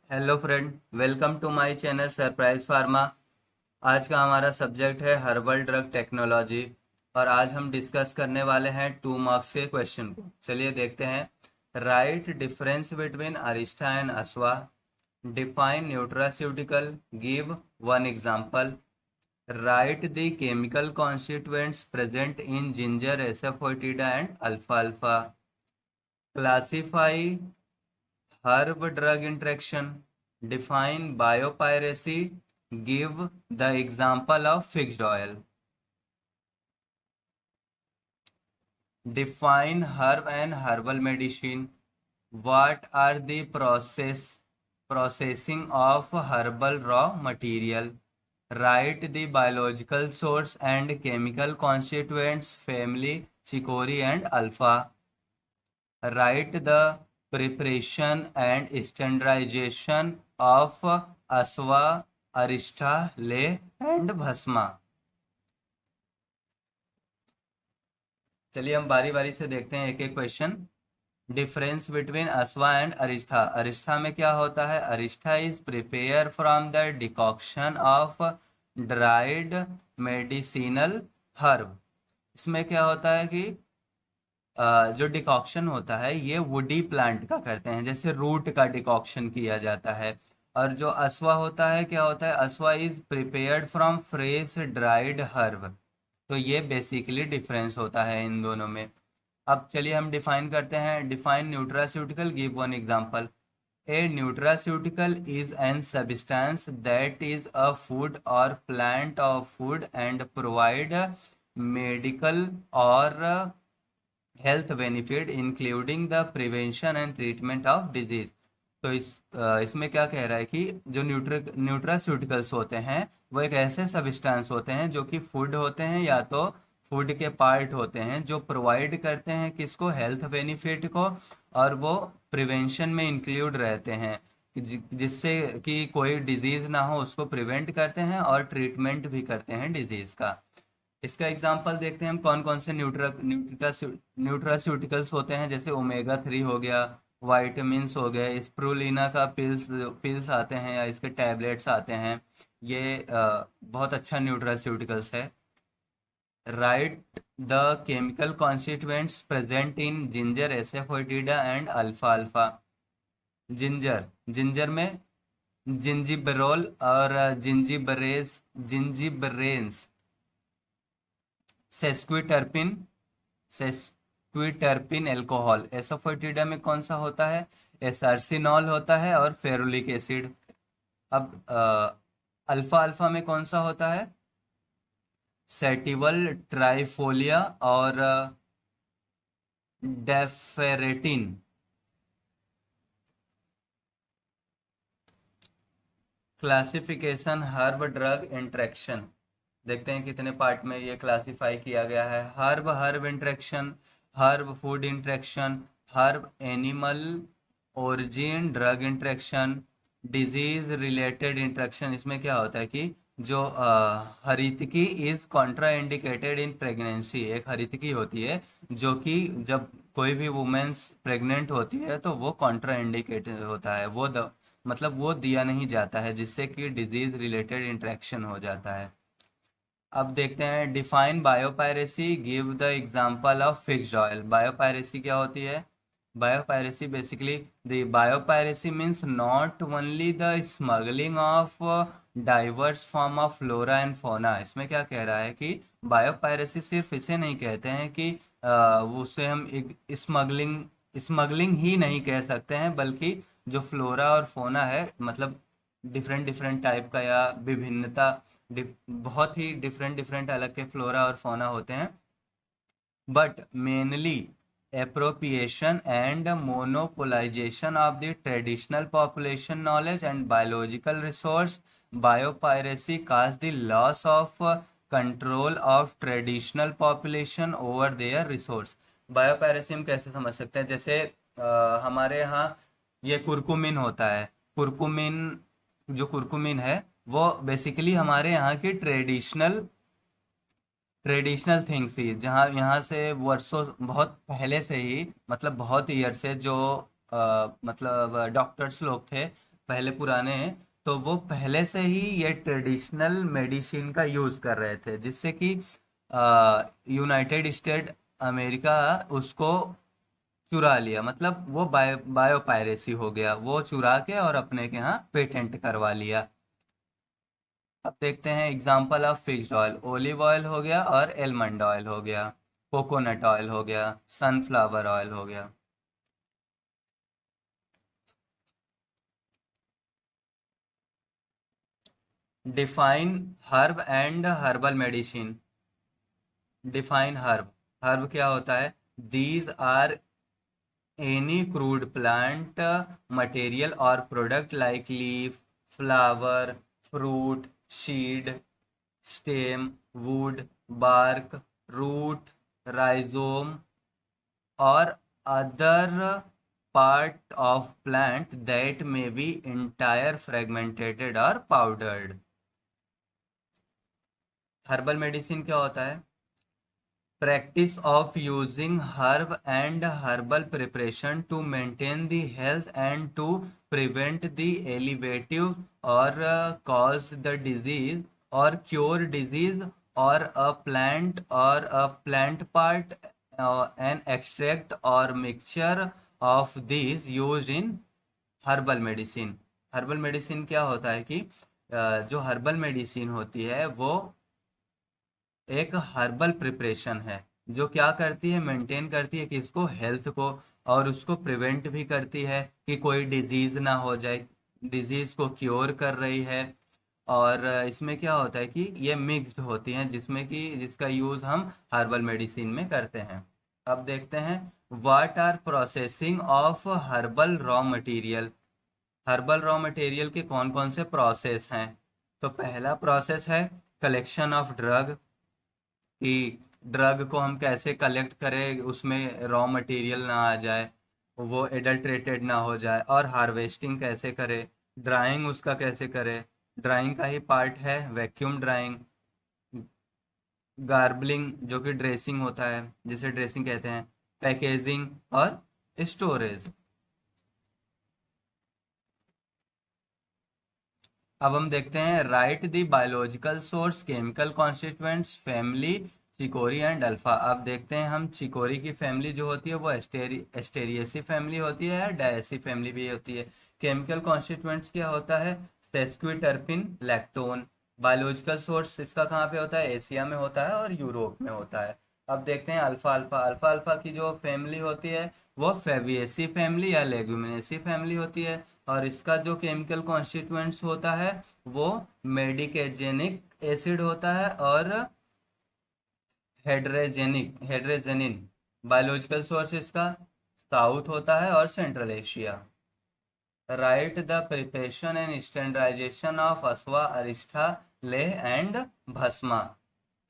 Hello friend, welcome to my channel surprise pharma. आज का हमारा सब्जेक्ट है हर्बल ड्रग टेक्नोलॉजी और आज हम डिस्कस करने वाले हैं 2 मार्क्स के क्वेश्चन को। चलिए देखते हैं। Write difference between arishta and asava, define nutraceutical, give one example, write the chemical constituents present in ginger asafoetida and alfalfa classify, क्लासिफाई herb drug interaction, define biopiracy, give the example of fixed oil. Define herb and herbal medicine. What are the processing of herbal raw material? Write the biological source and chemical constituents family chicory and alpha. Write the preparation and standardization of aswa, arista, lay and bhasma. चलिए हम बारी बारी से देखते हैं एक एक question. Difference between asava and arishta. Arishta में क्या होता है? Arishta is prepare from the decoction of dried medicinal herb. इसमें क्या होता है कि जो डिकॉक्शन होता है ये वुडी प्लांट का करते हैं, जैसे रूट का डिकॉक्शन किया जाता है। और जो अस्वा होता है, क्या होता है? Asava is prepared from fresh dried herb. तो ये बेसिकली डिफरेंस होता है इन दोनों में। अब चलिए हम डिफाइन करते हैं। Define nutraceutical, give one example. A nutraceutical is an substance that is a food और plant of food and provide medical और health benefit including the prevention and treatment of disease. तो इसमें क्या कह रहा है कि जो न्यूट्रास्यूटिकल्स होते हैं वो एक ऐसे सब्सटेंस होते हैं जो कि फूड होते हैं या तो फूड के पार्ट होते हैं, जो प्रोवाइड करते हैं किसको? हेल्थ बेनिफिट को। और वो प्रिवेंशन में इंक्लूड रहते हैं जिससे कि कोई डिजीज ना हो, उसको प्रिवेंट करते हैं और ट्रीटमेंट भी करते हैं डिजीज का। इसका एग्जांपल देखते हैं हम कौन कौन से न्यूट्रास्यूटिकल्स होते हैं। जैसे ओमेगा 3 हो गया, वाइटामिन्स हो गए, स्प्रुलिना का पिल्स पिल्स आते हैं या इसके टैबलेट्स आते हैं। ये बहुत अच्छा न्यूट्रास्यूटिकल्स है। Write the chemical constituents present in ginger asafoetida and alfalfa अल्फा। जिंजर, जिंजर में जिंजिबरोल और जिंजिबरेंस, सेस्क्विटर्पिन, सेस्क्विटर्पिन एल्कोहल। एसोफोटिडा में कौन सा होता है? एसार्सिनॉल होता है और फेरुलिक एसिड। अब अल्फा अल्फा में कौन सा होता है? सेटिवल, ट्राइफोलिया और डेफेरेटिन। Classification herb drug interaction. देखते हैं कितने पार्ट में ये क्लासिफाई किया गया है। Herb herb interaction, herb food interaction, herb animal origin drug interaction, disease related interaction. इसमें क्या होता है कि जो haritaki is contraindicated in pregnancy. एक हरितकी होती है जो कि जब कोई भी वुमेन्स प्रेग्नेंट होती है तो वो कॉन्ट्रा इंडिकेटेड होता है, वो मतलब वो दिया नहीं जाता है, जिससे कि डिजीज रिलेटेड इंट्रैक्शन हो जाता है। अब देखते हैं define biopiracy, give the example of fixed oil. Biopiracy क्या होती है? Biopiracy basically the biopiracy means not only the smuggling of diverse form of flora and fauna. इसमें क्या कह रहा है कि बायोपायरेसी सिर्फ इसे नहीं कहते हैं कि उसे हम एक स्मगलिंग स्मगलिंग ही नहीं कह सकते हैं, बल्कि जो फ्लोरा और फोना है, मतलब डिफरेंट डिफरेंट टाइप का या विभिन्नता, बहुत ही डिफरेंट डिफरेंट अलग के फ्लोरा और फोना होते हैं। But mainly appropriation and monopolization of the traditional population knowledge and biological resource. Biopiracy cause the loss of control of traditional population over their resource. Biopiracy हम कैसे समझ सकते हैं? जैसे हमारे यहाँ ये कुरकुमिन होता है। कुरकुमिन, जो कुरकुमिन है वो बेसिकली हमारे यहाँ की ट्रेडिशनल थिंग्स थी, जहाँ यहाँ से वर्षों बहुत पहले से ही, मतलब बहुत ईयर से जो मतलब डॉक्टर्स लोग थे पहले पुराने, तो वो पहले से ही ये ट्रेडिशनल मेडिसिन का यूज कर रहे थे, जिससे कि यूनाइटेड स्टेट अमेरिका उसको चुरा लिया। मतलब वो बायो पायरेसी हो गया, वो चुरा के और अपने के यहाँ पेटेंट करवा लिया। अब देखते हैं example of fixed oil. Olive oil हो गया और एलमंड ऑयल हो गया, कोकोनट ऑयल हो गया, सनफ्लावर ऑयल हो गया। Define herb and herbal medicine. Define herb. Herb क्या होता है? These are any crude plant material और product like leaf, flower, fruit, seed, stem, wood, bark, root, rhizome or other part of plant that may be entire, fragmented or powdered। Herbal medicine क्या होता है? Practice of using herb and herbal preparation to maintain the health and to prevent the elevative or cause the disease or cure disease, or a plant part, an extract or mixture of these used in herbal medicine. Herbal medicine क्या होता है कि जो herbal medicine होती है वो एक herbal preparation है, जो क्या करती है? मेंटेन करती है कि इसको, हेल्थ को, और उसको प्रिवेंट भी करती है कि कोई डिजीज ना हो जाए, डिजीज को क्योर कर रही है। और इसमें क्या होता है कि ये मिक्स्ड होती हैं, जिसमें कि जिसका यूज हम हर्बल मेडिसिन में करते हैं। अब देखते हैं what are processing of herbal raw material. Herbal raw material के कौन कौन से प्रोसेस हैं? तो पहला प्रोसेस है कलेक्शन ऑफ ड्रग, कि ड्रग को हम कैसे कलेक्ट करें, उसमें रॉ मटेरियल ना आ जाए, वो एडल्ट्रेटेड ना हो जाए। और हार्वेस्टिंग कैसे करें, ड्राइंग उसका कैसे करें, ड्राइंग का ही पार्ट है वैक्यूम ड्राइंग। गार्बलिंग जो कि ड्रेसिंग होता है, जिसे ड्रेसिंग कहते हैं। पैकेजिंग और स्टोरेज। अब हम देखते हैं right the biological source, chemical constituents, family, chicory and alpha. अब देखते हैं हम चिकोरी की फैमिली जो होती है वो एस्टेरिएसी फैमिली होती है, या डायसी फैमिली भी होती है। केमिकल कॉन्स्टिट्यूएंट्स क्या होता है? सेस्क्विटर्पिन, लैक्टोन। बायोलॉजिकल सोर्स इसका कहाँ पे होता है? एशिया में होता है और यूरोप में होता है। अब देखते हैं अल्फा अल्फा। अल्फा अल्फा की जो फैमिली होती है वो फेविएसी फैमिली या लेग्यूमिनेसी फैमिली होती है। और इसका जो केमिकल कॉन्स्टिट्यूएंट्स होता है वो मेडिकेजेनिक एसिड होता है और हेड्रेजेनिन। बायोलॉजिकल सोर्स इसका साउथ होता है और central Asia. Write the preparation and standardization of asava, arishta, leha and bhasma.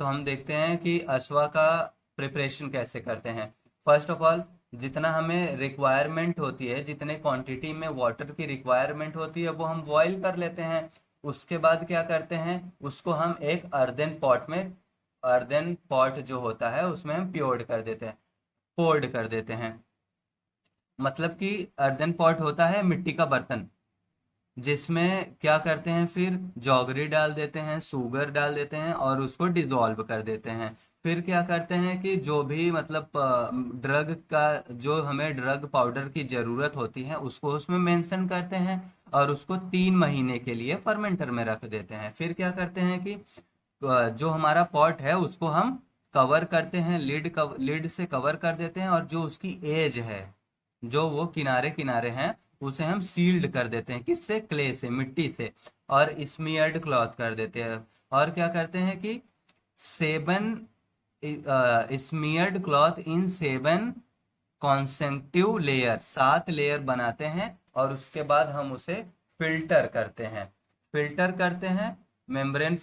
तो हम देखते हैं कि अस्वा का प्रिपरेशन कैसे करते हैं। फर्स्ट ऑफ ऑल, जितना हमें रिक्वायरमेंट होती है, जितने क्वांटिटी में वाटर की रिक्वायरमेंट होती है वो हम बॉईल कर लेते हैं। उसके बाद क्या करते हैं, उसको हम एक अर्दन पॉट में, अर्दन पॉट जो होता है उसमें हम प्योर्ड कर देते हैं, पोर्ड कर देते हैं। मतलब कि अर्दन पॉट होता है मिट्टी का बर्तन, जिसमें क्या करते हैं, फिर जौगरी डाल देते हैं, शुगर डाल देते हैं और उसको डिजोल्व कर देते हैं। फिर क्या करते हैं कि जो भी मतलब ड्रग का, जो हमें ड्रग पाउडर की ज़रूरत होती है उसको उसमें मेंशन करते हैं और उसको 3 महीने के लिए फर्मेंटर में रख देते हैं। फिर क्या करते हैं कि जो हमारा पॉट है उसको हम कवर करते हैं, लिड से कवर कर देते हैं, और जो उसकी एज है, जो वो किनारे किनारे हैं, उसे हम सील्ड कर देते हैं। किससे? क्ले से, मिट्टी से। और स्मियर्ड क्लॉथ कर देते हैं। और क्या करते हैं कि 7 smeared cloth in 7 consecutive layer, 7 layer बनाते हैं। और उसके बाद हम उसे फिल्टर करते हैं। फिल्टर करते हैं मेम्ब्रेन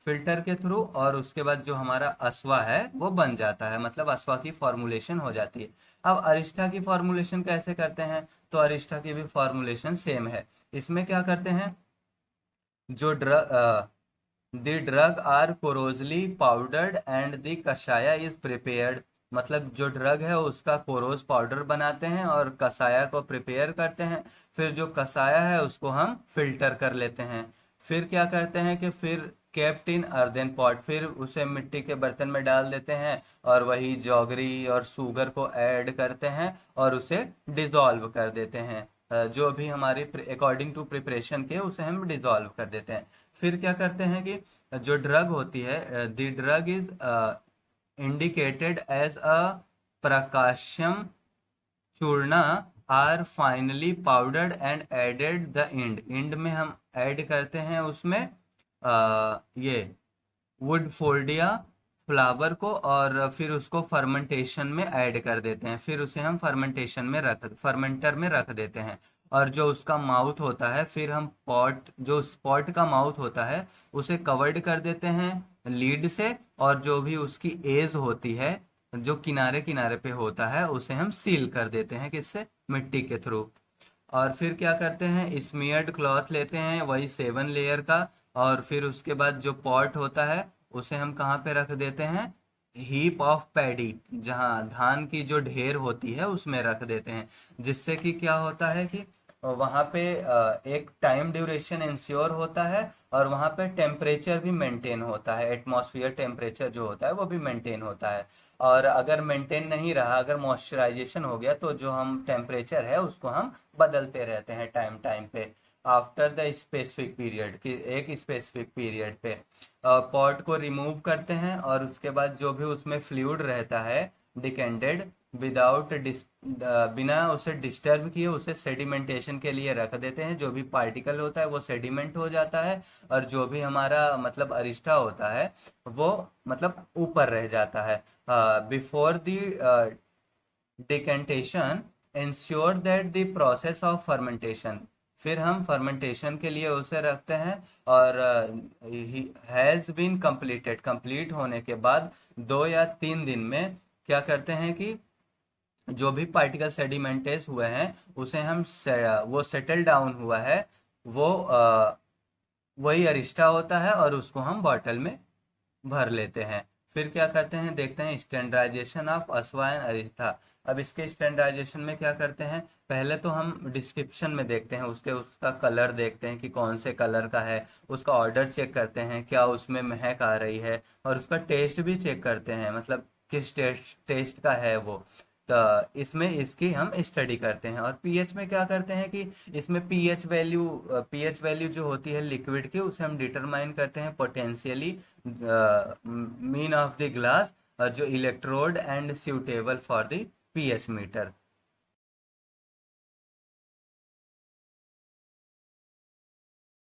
फिल्टर के थ्रू, और उसके बाद जो हमारा अस्वा है वो बन जाता है, मतलब अस्वा की फॉर्मुलेशन हो जाती है। अब अरिष्ठा की फॉर्मुलेशन कैसे करते हैं? तो अरिष्ठा की भी फॉर्मुलेशन सेम है। इसमें क्या करते हैं, जो the drug are coarsely powdered and the kashaya is prepared. मतलब जो ड्रग है उसका कोरोस पाउडर बनाते हैं और कसाया को प्रिपेयर करते हैं। फिर जो कसाया है उसको हम फिल्टर कर लेते हैं। फिर क्या करते हैं कि फिर केप्ट इन अर्दन पॉट, फिर उसे मिट्टी के बर्तन में डाल देते हैं और वही जौगरी और शुगर को ऐड करते हैं और उसे डिजॉल्व कर देते हैं। जो भी हमारी अकॉर्डिंग टू प्रिपरेशन के उसे हम डिजॉल्व कर देते हैं। फिर क्या करते हैं कि जो ड्रग होती है, the drug is indicated as a prakashyam churna are finely powdered and added the end में हम ऐड करते हैं उसमें ये वुड फोल्डिया फ्लावर को, और फिर उसको फर्मेंटेशन में ऐड कर देते हैं। फिर उसे हम फर्मेंटर में रख देते हैं। और जो उसका माउथ होता है, फिर हम जो स्पॉट का माउथ होता है उसे कवर्ड कर देते हैं लीड से, और जो भी उसकी एज होती है जो किनारे किनारे पे होता है उसे हम सील कर देते हैं, किससे, मिट्टी के थ्रू। और फिर क्या करते हैं, स्मियर्ड क्लॉथ लेते हैं वही 7 लेयर का, और फिर उसके बाद जो पॉट होता है उसे हम कहाँ पे रख देते हैं, हीप ऑफ पैडी, जहाँ धान की जो ढेर होती है उसमें रख देते हैं। जिससे कि क्या होता है कि वहाँ पे एक टाइम ड्यूरेशन इंश्योर होता है और वहाँ पे टेम्परेचर भी मेंटेन होता है, एटमॉस्फेयर टेम्परेचर जो होता है वो भी मेंटेन होता है। और अगर मेंटेन नहीं रहा, अगर मॉइस्चराइजेशन हो गया, तो जो हम टेम्परेचर है उसको हम बदलते रहते हैं टाइम टाइम पे, आफ्टर द स्पेसिफिक पीरियड, कि एक स्पेसिफिक पीरियड पे पॉट को रिमूव करते हैं। और उसके बाद जो भी उसमें फ्लूइड रहता है डिकेंडेड, विदाउट बिना उसे डिस्टर्ब किए उसे सेडिमेंटेशन के लिए रख देते हैं। जो भी पार्टिकल होता है वो सेडिमेंट हो जाता है, और जो भी हमारा मतलब अरिस्टा होता है वो मतलब ऊपर रह जाता है। Before the decantation ensure that the process of fermentation, फिर हम फर्मेंटेशन के लिए उसे रखते हैं। और हैज़ बीन कंप्लीटेड, कंप्लीट होने के बाद 2 या 3 दिन में क्या करते हैं कि जो भी पार्टिकल सेडिमेंटेस हुए हैं उसे हम वो सेटल डाउन हुआ है, वो वही अरिस्टा होता है, और उसको हम बॉटल में भर लेते हैं। फिर क्या करते हैं, देखते हैं स्टैंडर्डाइजेशन ऑफ अस्वायन अरिस्टा। अब इसके स्टैंडर्डाइजेशन में क्या करते हैं, पहले तो हम डिस्क्रिप्शन में देखते हैं उसका कलर देखते हैं कि कौन से कलर का है, उसका ऑर्डर चेक करते हैं क्या उसमें महक आ रही है, और उसका टेस्ट भी चेक करते हैं, मतलब किस टेस्ट का है वो। तो इसमें इसकी हम स्टडी करते हैं। और पीएच में क्या करते हैं कि इसमें पीएच वैल्यू जो होती है लिक्विड की उसे हम डिटरमाइन करते हैं potentially mean of the glass, और जो electrode and suitable for the pH meter.